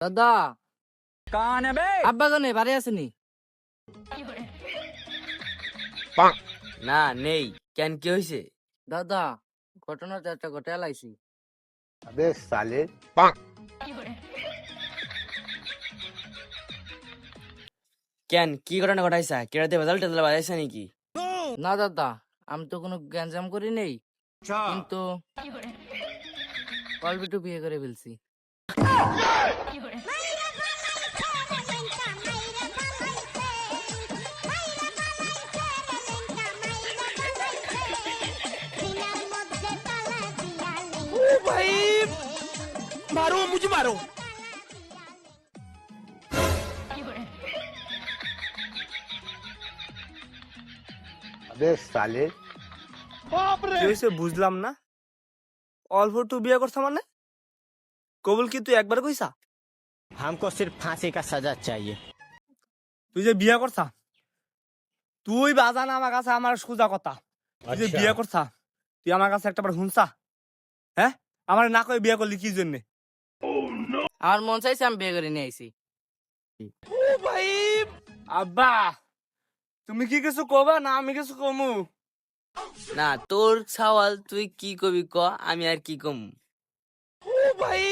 দাদা কান বে আব্বা গনে বাড়ি আসেনি? না নেই। কেন কি হয়েছে? দাদা ঘটনাটা একটা ঘটে লাইছি। अबे साले কেন কি ঘটনা ঘটাইছা? কেরাতে বাজাল টেজাল বাজাইছা নাকি? না দাদা, আমি তো কোনো গ্যাঞ্জাম করি নেই, কিন্তু কলবিটু বিয়ে করে ফেলছি। मारो मुझे मारो अबे साले কি হয়েছে বুঝলাম না। অল্প একটু বিয়ে করছ মানে কবুল কি তুই একবার কইছা? हमको सिर्फ फांसी का सजा चाहिए। তুই যে বিয়ে করছা, তুই বাজান আমার কাছে আমার সোজা কথা, তুই যে বিয়ে করছা তুই আমার কাছে একটা বার শুনছা? হ্যাঁ, আমার না কই বিয়ে করলি কি জন্য? আমার মন চাইছে আমি বিয়ে করে নিয়ে আইছি। আব্বা তুমি কি কিছু কবা না আমি কিছু কমু? না তোর সওয়াল তুই কি কবি ক, আমি আর কি কম। ভাই